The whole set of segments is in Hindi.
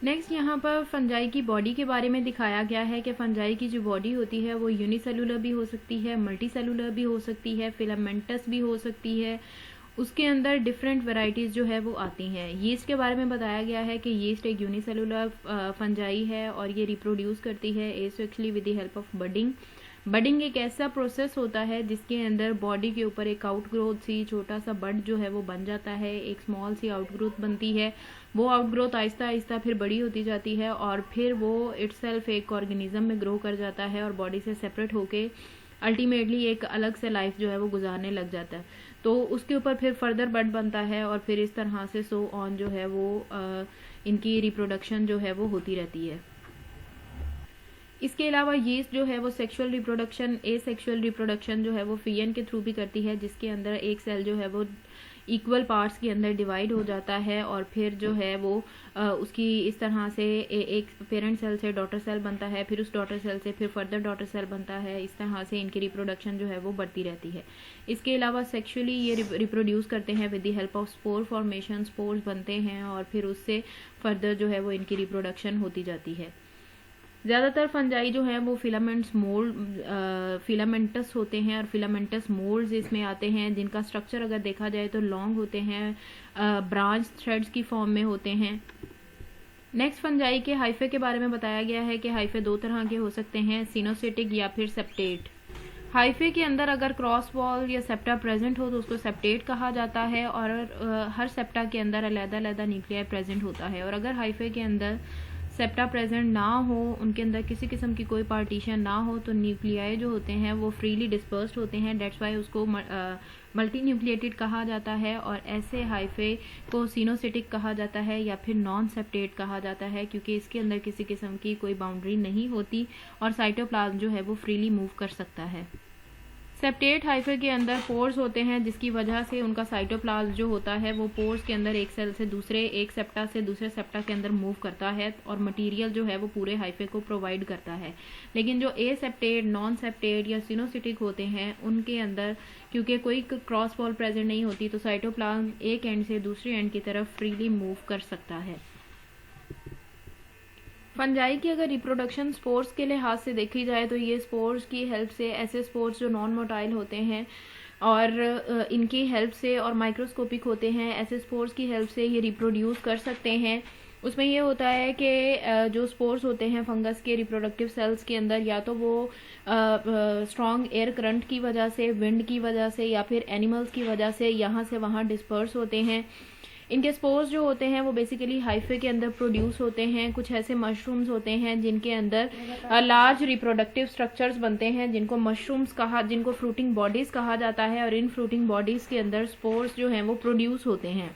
नेक्स्ट यहाँ पर फंजाई की बॉडी के बारे में दिखाया गया है कि फंजाई की जो बॉडी होती है वो यूनिसेलुलर भी हो सकती है, मल्टी सेलुलर भी हो सकती है, फिलामेंटस भी हो सकती है। उसके अंदर डिफरेंट वैरायटीज़ जो है वो आती हैं। यीस्ट के बारे में बताया गया है कि यीस्ट एक यूनिसेलुलर फंजाई है और ये रिप्रोड्यूस करती है asexually with the help of budding. Budding एक ऐसा प्रोसेस होता है जिसके अंदर बॉडी के ऊपर एक आउटग्रोथ सी छोटा सा बड जो है वो बन जाता है, एक स्मॉल सी आउटग्रोथ बनती है। वो आउटग्रोथ आहिस्ता आहिस्ता फिर बड़ी होती जाती है और फिर वो इटसेल्फ एक ऑर्गेनिज्म में ग्रो कर जाता है और बॉडी से सेपरेट होके अल्टीमेटली एक अलग से लाइफ जो है वो गुजारने लग जाता है। तो उसके ऊपर फिर फर्दर बड बनता है और फिर इस तरह से सो ऑन जो है वो इनकी रिप्रोडक्शन जो है वो होती रहती है। इसके अलावा यीस्ट जो है वो सेक्सुअल रिप्रोडक्शन, एसेक्सुअल रिप्रोडक्शन जो है वो फीएन के थ्रू भी करती है, जिसके अंदर एक सेल जो है वो इक्वल पार्ट्स के अंदर डिवाइड हो जाता है और फिर जो है वो उसकी इस तरह से एक पेरेंट सेल से डॉटर सेल बनता है, फिर उस डॉटर सेल से फिर फर्दर डॉटर सेल बनता है। इस तरह से इनकी रिप्रोडक्शन जो है वो बढ़ती रहती है। इसके अलावा सेक्सुअली ये रिप्रोड्यूस करते हैं with the help of spore formation, spores बनते हैं और फिर उससे फर्दर जो है वो इनकी रिप्रोडक्शन होती जाती है। ज़्यादातर फंजाई जो है वो फिलामेंटस होते हैं और फिलामेंटस मोल्ड्स इसमें आते हैं, जिनका स्ट्रक्चर अगर देखा जाए तो लॉन्ग होते हैं, ब्रांच थ्रेड्स की फॉर्म में होते हैं। नेक्स्ट फंजाई के हाइफे के बारे में बताया गया है कि हाइफे दो तरह के हो सकते हैं, सिनोसिटिक या फिर सेप्टेट। हाइफे के अंदर अगर क्रॉस वॉल या सेप्टा प्रेजेंट हो तो उसको सेप्टेट कहा जाता है और हर सेप्टा के अंदर अलग-अलग न्यूक्लियाई प्रेजेंट होता है। और अगर हाइफे के अंदर सेप्टा प्रेजेंट ना हो, उनके अंदर किसी किस्म की कोई पार्टीशन ना हो, तो न्यूक्लियाई जो होते हैं वो फ्रीली डिस्पर्स्ड होते हैं। डेट्स वाई उसको मल्टी न्यूक्लिएटेड कहा जाता है और ऐसे हाइफे को सिनोसिटिक कहा जाता है या फिर नॉन सेप्टेट कहा जाता है, क्योंकि इसके अंदर किसी किस्म की कोई बाउंड्री नहीं होती और साइटोप्लाज्म जो है वो फ्रीली मूव कर सकता है। सेप्टेट हाइफे के अंदर पोर्स होते हैं, जिसकी वजह से उनका साइटोप्लाज्म जो होता है वो पोर्स के अंदर एक सेल से दूसरे, एक सेप्टा से दूसरे सेप्टा के अंदर मूव करता है और मटेरियल जो है वो पूरे हाइफे को प्रोवाइड करता है। लेकिन जो एसेप्टेट, नॉन सेप्टेट या सिनोसिटिक होते हैं उनके अंदर क्योंकि कोई क्रॉस वॉल प्रेजेंट नहीं होती तो साइटोप्लाज्म एक एंड से दूसरे एंड की तरफ फ्रीली मूव कर सकता है। फंजाई की अगर रिप्रोडक्शन स्पोर्स के लिहाज से देखी जाए तो ये स्पोर्स की हेल्प से, ऐसे स्पोर्स जो नॉन मोटाइल होते हैं और इनकी हेल्प से और माइक्रोस्कोपिक होते हैं, ऐसे स्पोर्स की हेल्प से ये रिप्रोड्यूस कर सकते हैं। उसमें ये होता है कि जो स्पोर्स होते हैं फंगस के रिप्रोडक्टिव सेल्स के अंदर, या तो वो स्ट्रॉन्ग एयर करंट की वजह से, विंड की वजह से या फिर एनिमल्स की वजह से यहाँ से वहाँ डिस्पर्स होते हैं। इनके स्पोर्स जो होते हैं वो बेसिकली हाइफे के अंदर प्रोड्यूस होते हैं। कुछ ऐसे मशरूम्स होते हैं जिनके अंदर लार्ज रिप्रोडक्टिव स्ट्रक्चर्स बनते हैं, जिनको मशरूम्स जिनको फ्रूटिंग बॉडीज कहा जाता है और इन फ्रूटिंग बॉडीज के अंदर स्पोर्स जो हैं वो प्रोड्यूस होते हैं।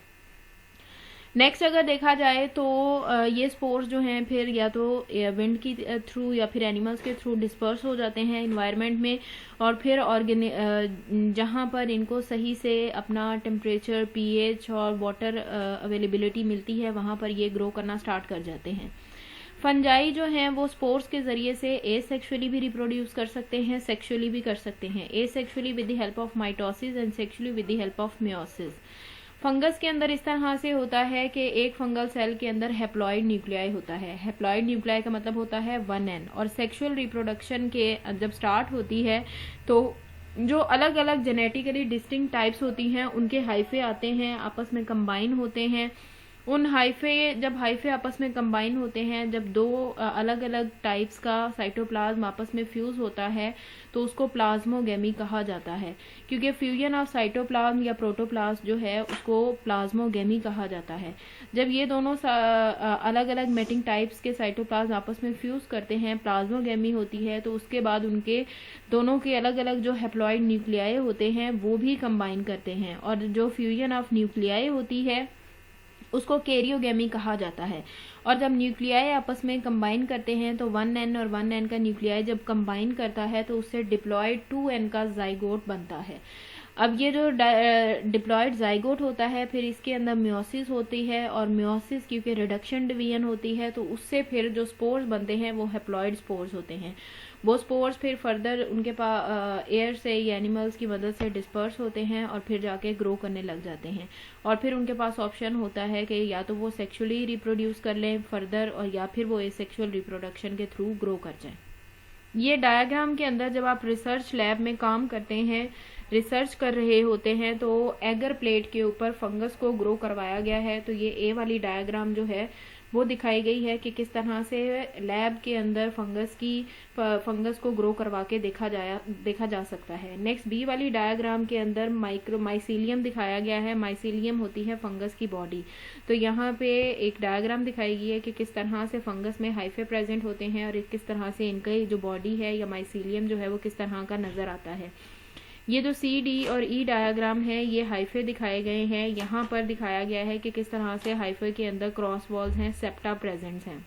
नेक्स्ट अगर देखा जाए तो ये स्पोर्स जो हैं फिर या तो विंड की थ्रू या फिर एनिमल्स के थ्रू डिस्पर्स हो जाते हैं इन्वायरमेंट में और फिर जहाँ पर इनको सही से अपना टेम्परेचर, पीएच और वाटर अवेलेबिलिटी मिलती है वहाँ पर ये ग्रो करना स्टार्ट कर जाते हैं। फंजाई जो हैं वो स्पोर्स के जरिए से एसेक्सुअली भी रिप्रोड्यूस कर सकते हैं, सेक्सुअली भी कर सकते हैं। Asexually with the help of mitosis and sexually with the help of meiosis. Fungus के अंदर इस तरह से होता है कि एक फंगल सेल के अंदर हैप्लॉइड न्यूक्लियाई होता है। हैप्लॉइड न्यूक्लियाई का मतलब होता है 1n और सेक्सुअल रिप्रोडक्शन के जब स्टार्ट होती है तो जो अलग अलग जेनेटिकली डिस्टिंक्ट टाइप्स होती हैं उनके हाइफे आते हैं, आपस में कंबाइन होते हैं। उन जब हाइफे आपस में कंबाइन होते हैं, जब दो अलग अलग टाइप्स का साइटोप्लाज्म आपस में फ्यूज होता है तो उसको प्लाज्मोगेमी कहा जाता है, क्योंकि फ्यूजन ऑफ साइटोप्लाज्म या प्रोटोप्लाज्म जो है उसको प्लाज्मोगेमी कहा जाता है। जब ये दोनों अलग अलग मेटिंग टाइप्स के साइटोप्लाज्म आपस में फ्यूज करते हैं, प्लाज्मोगेमी होती है, तो उसके बाद उनके दोनों के अलग अलग जो हैप्लॉइड न्यूक्लियाई होते हैं वो भी कंबाइन करते हैं और जो फ्यूजन ऑफ न्यूक्लियाई होती है उसको कैरियोगेमी कहा जाता है। और जब न्यूक्लियाई आपस में कंबाइन करते हैं तो 1n और 1n का न्यूक्लियाई जब कंबाइन करता है तो उससे डिप्लॉयड 2n का जाइगोट बनता है। अब ये जो डिप्लॉयड जाइगोट होता है, फिर इसके अंदर मियोसिस होती है, और मियोसिस क्योंकि रिडक्शन डिवीजन होती है तो उससे फिर जो स्पोर्स बनते हैं वो हैप्लॉइड स्पोर्स होते हैं। वो स्पोर्स फिर फर्दर उनके पास एयर से या एनिमल्स की मदद से डिस्पर्स होते हैं और फिर जाके ग्रो करने लग जाते हैं, और फिर उनके पास ऑप्शन होता है कि या तो वो सेक्सुअली रिप्रोड्यूस कर लें फर्दर, और या फिर वो एसेक्सुअल रिप्रोडक्शन के थ्रू ग्रो कर जाएं। ये डायग्राम के अंदर जब आप रिसर्च लैब में काम करते हैं, रिसर्च कर रहे होते हैं, तो एगर प्लेट के ऊपर फंगस को ग्रो करवाया गया है। तो ये ए वाली डायग्राम जो है वो दिखाई गई है कि किस तरह से लैब के अंदर फंगस को ग्रो करवा के देखा जा सकता है। नेक्स्ट बी वाली डायग्राम के अंदर माइसीलियम दिखाया गया है। माइसीलियम होती है फंगस की बॉडी। तो यहाँ पे एक डायग्राम दिखाई गई है कि किस तरह से फंगस में हाइफे प्रेजेंट होते हैं और किस तरह से इनका जो बॉडी है या माइसीलियम जो है वो किस तरह का नजर आता है। ये जो सी, डी और ई डायग्राम है ये हाइफे दिखाए गए हैं। यहाँ पर दिखाया गया है कि किस तरह से हाइफे के अंदर क्रॉस वॉल्स हैं, सेप्टा प्रेजेंट हैं,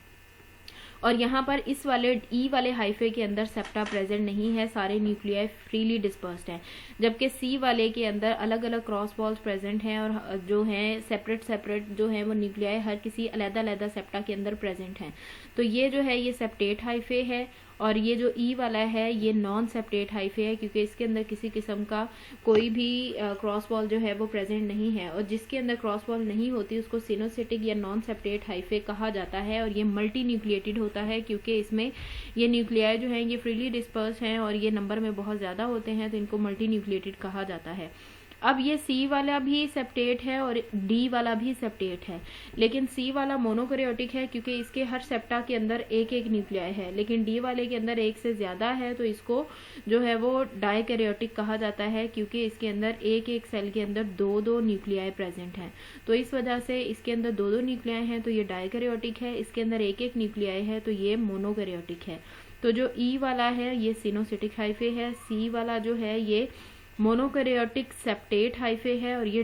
और यहाँ पर इस वाले ई वाले हाइफे के अंदर सेप्टा प्रेजेंट नहीं है, सारे न्यूक्लियाई फ्रीली डिस्पर्स्ड हैं, जबकि सी वाले के अंदर अलग अलग क्रॉस वॉल्स प्रेजेंट हैं और जो हैं सेपरेट जो है वो न्यूक्लियाई हर किसी अलग-अलग सेप्टा के अंदर प्रेजेंट हैं। तो ये जो है ये सेप्टेट हाइफे है, और ये जो ई वाला है ये नॉन सेप्टेट हाइफे है, क्योंकि इसके अंदर किसी किस्म का कोई भी क्रॉस वॉल जो है वो प्रेजेंट नहीं है, और जिसके अंदर क्रॉस वॉल नहीं होती उसको सिनोसिटिक या नॉन सेप्टेट हाइफे कहा जाता है। और ये मल्टी न्यूक्लिएटेड होता है क्योंकि इसमें ये न्यूक्लियाई जो हैं ये फ्रीली डिस्पर्स हैं और ये नंबर में बहुत ज़्यादा होते हैं, तो इनको मल्टी न्यूक्लिएटेड कहा जाता है। अब ये सी वाला भी सेप्टेट है और डी वाला भी सेप्टेट है, लेकिन सी वाला मोनोकैरियोटिक है क्योंकि इसके हर सेप्टा के अंदर एक एक न्यूक्लियाई है, लेकिन डी वाले के अंदर एक से ज्यादा है, तो इसको जो है वो डाइकैरियोटिक कहा जाता है क्योंकि इसके अंदर एक एक सेल के अंदर दो दो न्यूक्लियाई प्रेजेंट हैं। तो इस वजह से इसके अंदर दो दो न्यूक्लियाई हैं तो ये डाइकैरियोटिक है, इसके अंदर एक एक न्यूक्लियाई है तो ये मोनोकैरियोटिक है। तो जो ई वाला है ये सिनोसिटिक हाइफे है, सी वाला जो है ये मोनोकैरियोटिक सेप्टेट हाइफे है, और ये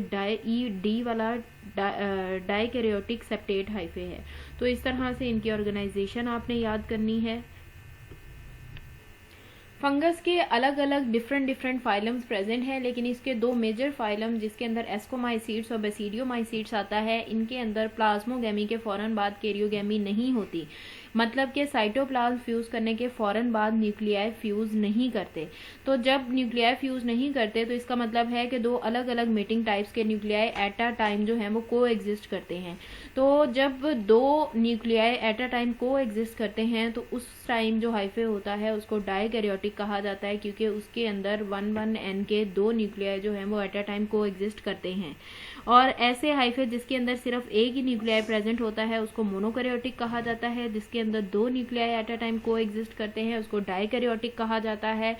डी वाला डाइकैरियोटिक सेप्टेट हाइफे है। तो इस तरह से इनकी ऑर्गेनाइजेशन आपने याद करनी है। फंगस के अलग अलग डिफरेंट फाइलम्स प्रेजेंट हैं, लेकिन इसके दो मेजर फाइलम जिसके अंदर एस्कोमाइसीड्स और बेसिडियोमाइसीड्स आता है, इनके अंदर प्लाज्मोगैमी के फौरन बाद कैरियोगैमी नहीं होती, मतलब कि साइटोप्लाज्म फ्यूज करने के फौरन बाद न्यूक्लियाई फ्यूज नहीं करते। तो जब न्यूक्लियाई फ्यूज नहीं करते तो इसका मतलब है कि दो अलग अलग मेटिंग टाइप्स के न्यूक्लियाई एट अ टाइम जो है वो को एग्जिस्ट करते हैं। तो जब दो न्यूक्लियाई एट अ टाइम को एग्जिस्ट करते हैं तो उस टाइम जो हाइफे होता है उसको डाइकैरियोटिक कहा जाता है, क्योंकि उसके अंदर 1,1N के दो न्यूक्लियाई जो है वो एट अ टाइम को एग्जिस्ट करते हैं। और ऐसे हाइफे जिसके अंदर सिर्फ एक ही न्यूक्लियाई प्रेजेंट होता है उसको मोनोकैरियोटिक कहा जाता है, जिसके अंदर दो न्यूक्लियाई एट अ टाइम को एग्जिस्ट करते हैं उसको डाइकैरियोटिक कहा जाता है।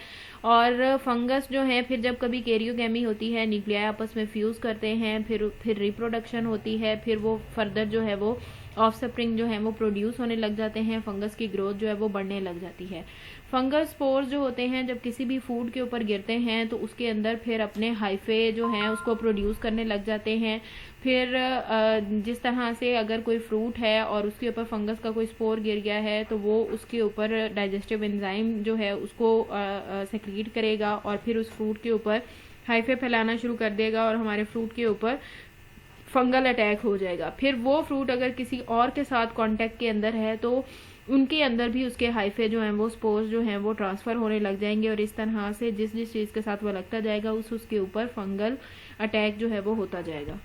और फंगस जो है फिर जब कभी कैरियोगैमी होती है, न्यूक्लियाई आपस में फ्यूज करते हैं, फिर रिप्रोडक्शन होती है, फिर वो फर्दर जो है वो ऑफस्प्रिंग जो है वो प्रोड्यूस होने लग जाते हैं, फंगस की ग्रोथ जो है वो बढ़ने लग जाती है। फंगस स्पोर्स जो होते हैं जब किसी भी फूड के ऊपर गिरते हैं तो उसके अंदर फिर अपने हाइफे जो हैं उसको प्रोड्यूस करने लग जाते हैं। फिर जिस तरह से अगर कोई फ्रूट है और उसके ऊपर फंगस का कोई स्पोर गिर गया है तो वो उसके ऊपर डाइजेस्टिव एंजाइम जो है उसको सेक्रीट करेगा और फिर उस फ्रूट के ऊपर हाइफे फैलाना शुरू कर देगा और हमारे फ्रूट के ऊपर फंगल अटैक हो जाएगा। फिर वो फ्रूट अगर किसी और के साथ कांटेक्ट के अंदर है तो उनके अंदर भी उसके हाइफे जो हैं वो स्पोर्स जो हैं वो ट्रांसफर होने लग जाएंगे, और इस तरह से जिस जिस चीज़ के साथ वो लगता जाएगा उसके ऊपर फंगल अटैक जो है वो होता जाएगा।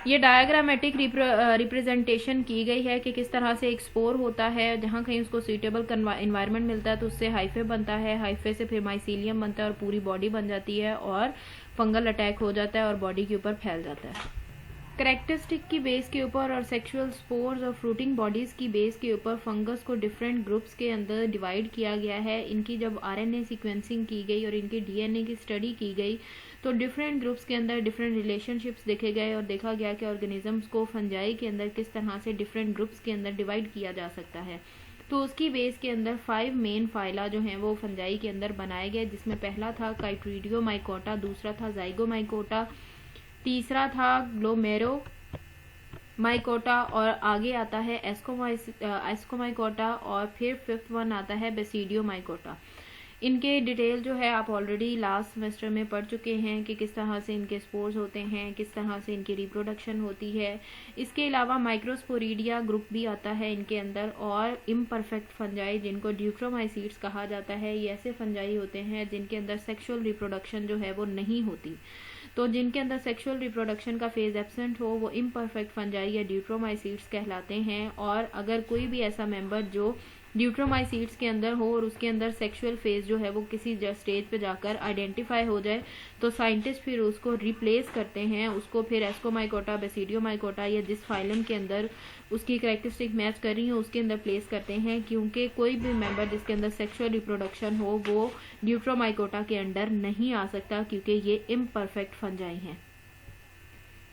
ये डायग्रामेटिक रिप्रेजेंटेशन की गई है कि किस तरह से एक स्पोर होता है, जहाँ कहीं उसको सूटेबल इन्वायरमेंट मिलता है तो उससे हाइफे बनता है, हाइफे से फिर माइसीलियम बनता है और पूरी बॉडी बन जाती है और फंगल अटैक हो जाता है और बॉडी के ऊपर फैल जाता है। कैरेक्टरिस्टिक की बेस के ऊपर और सेक्सुअल स्पोर्स और फ्रूटिंग बॉडीज की बेस के ऊपर फंगस को डिफरेंट ग्रुप्स के अंदर डिवाइड किया गया है। इनकी जब आरएनए सीक्वेंसिंग की गई और इनकी डीएनए की स्टडी की गई तो डिफरेंट ग्रुप्स के अंदर डिफरेंट रिलेशनशिप्स देखे गए और देखा गया कि ऑर्गेनिजम्स को फंजाई के अंदर किस तरह से डिफरेंट ग्रुप्स के अंदर डिवाइड किया जा सकता है। तो उसकी बेस के अंदर 5 मेन फाइला जो हैं वो फंजाई के अंदर बनाए गए, जिसमें पहला था काइट्रीडियोमाइकोटा, दूसरा था जाइगोमाइकोटा, तीसरा था ग्लोमेरो माइकोटा और आगे आता है एस्कोमाइकोटा और फिर 5th वन आता है बेसिडियोमाइकोटा। इनके डिटेल जो है आप ऑलरेडी लास्ट सेमेस्टर में पढ़ चुके हैं कि किस तरह से इनके स्पोर्स होते हैं, किस तरह से इनकी रिप्रोडक्शन होती है। इसके अलावा माइक्रोस्पोरिडिया ग्रुप भी आता है इनके अंदर, और इम्परफेक्ट फंजाई जिनको ड्यूक्रोमाइसीड्स कहा जाता है, ये ऐसे फंजाई होते हैं जिनके अंदर सेक्सुअल रिप्रोडक्शन जो है वो नहीं होती। तो जिनके अंदर सेक्सुअल रिप्रोडक्शन का फेज एब्सेंट हो वो इम्परफेक्ट फंजाई या ड्यूक्रोमाइसीड्स कहलाते हैं। और अगर कोई भी ऐसा मेंबर जो ड्यूक्रोमाइसीड्स के अंदर हो और उसके अंदर सेक्सुअल फेज जो है वो किसी स्टेज पे जाकर आइडेंटिफाई हो जाए तो साइंटिस्ट फिर उसको रिप्लेस करते हैं, उसको फिर एस्कोमाइकोटा, बेसिडियोमाइकोटा या जिस फाइलम के अंदर उसकी कैरेक्टरिस्टिक मैच कर रही हो उसके अंदर प्लेस करते हैं, क्योंकि कोई भी मेंबर जिसके अंदर सेक्सुअल रिप्रोडक्शन हो वो ड्यूक्रोमाइकोटा के अंडर नहीं आ सकता, क्योंकि ये इम्परफेक्ट फंजाई हैं।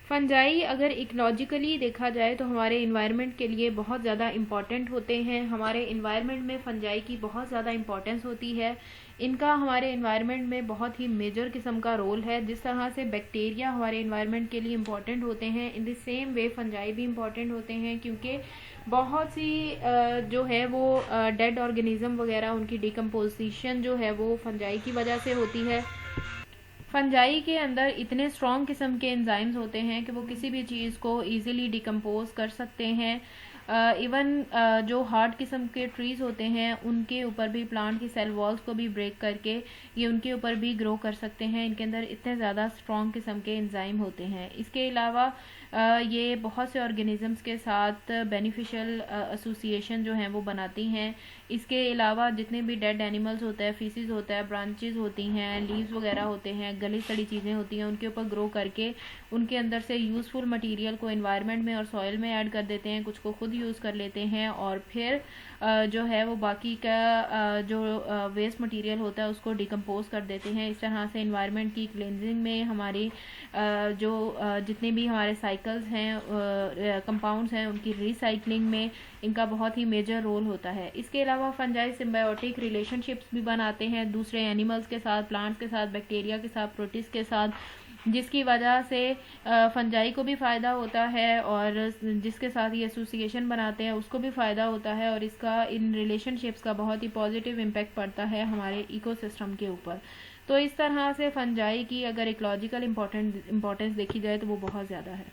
फंजाई अगर इकोलॉजिकली देखा जाए तो हमारे इन्वायरमेंट के लिए बहुत ज़्यादा इम्पॉर्टेंट होते हैं। हमारे इन्वायरमेंट में फंजाई की बहुत ज़्यादा इम्पोर्टेंस होती है। इनका हमारे इन्वायरमेंट में बहुत ही मेजर किस्म का रोल है। जिस तरह से बैक्टीरिया हमारे इन्वायरमेंट के लिए इम्पॉर्टेंट होते हैं, in the same way fungi भी इम्पॉर्टेंट होते हैं, क्योंकि बहुत सी जो है वो डेड ऑर्गेनिज्म वगैरह उनकी डिकम्पोजिशन जो है वो फंजाई की वजह से होती है। फंजाई के अंदर इतने स्ट्रॉन्ग किस्म के एंजाइम्स होते हैं कि वो किसी भी चीज़ को इजीली डिकम्पोज कर सकते हैं। इवन जो हार्ड किस्म के ट्रीज होते हैं उनके ऊपर भी, प्लांट की सेल वॉल्स को भी ब्रेक करके ये उनके ऊपर भी ग्रो कर सकते हैं। इनके अंदर इतने ज़्यादा स्ट्रॉन्ग किस्म के एंजाइम होते हैं। इसके अलावा ये बहुत से ऑर्गेनिजम्स के साथ बेनिफिशियल एसोसिएशन जो हैं वो बनाती हैं। इसके अलावा जितने भी डेड एनिमल्स होते हैं, फीसिस होता है, ब्रांचेस होती हैं, लीव्स वगैरह होते हैं, गली सड़ी चीज़ें होती हैं, उनके ऊपर ग्रो करके उनके अंदर से यूज़फुल मटेरियल को एनवायरनमेंट में और सॉइल में ऐड कर देते हैं, कुछ को खुद यूज़ कर लेते हैं और फिर जो है वो बाकी का जो वेस्ट मटेरियल होता है उसको डिकम्पोज कर देते हैं। इस तरह से एनवायरनमेंट की क्लींजिंग में हमारी जो जितने भी हमारे साइकिल्स हैं, कंपाउंड्स हैं, उनकी रिसाइकलिंग में इनका बहुत ही मेजर रोल होता है। इसके अलावा फंजाई सिम्बायोटिक रिलेशनशिप्स भी बनाते हैं दूसरे एनिमल्स के साथ, प्लांट्स के साथ, बैक्टीरिया के साथ, प्रोटिस्ट के साथ, जिसकी वजह से फंजाई को भी फ़ायदा होता है और जिसके साथ ये एसोसिएशन बनाते हैं उसको भी फ़ायदा होता है, और इसका इन रिलेशनशिप्स का बहुत ही पॉजिटिव इम्पैक्ट पड़ता है हमारे इकोसिस्टम के ऊपर। तो इस तरह से फंजाई की अगर इकोलॉजिकल इम्पोर्टेंस देखी जाए तो वो बहुत ज़्यादा है।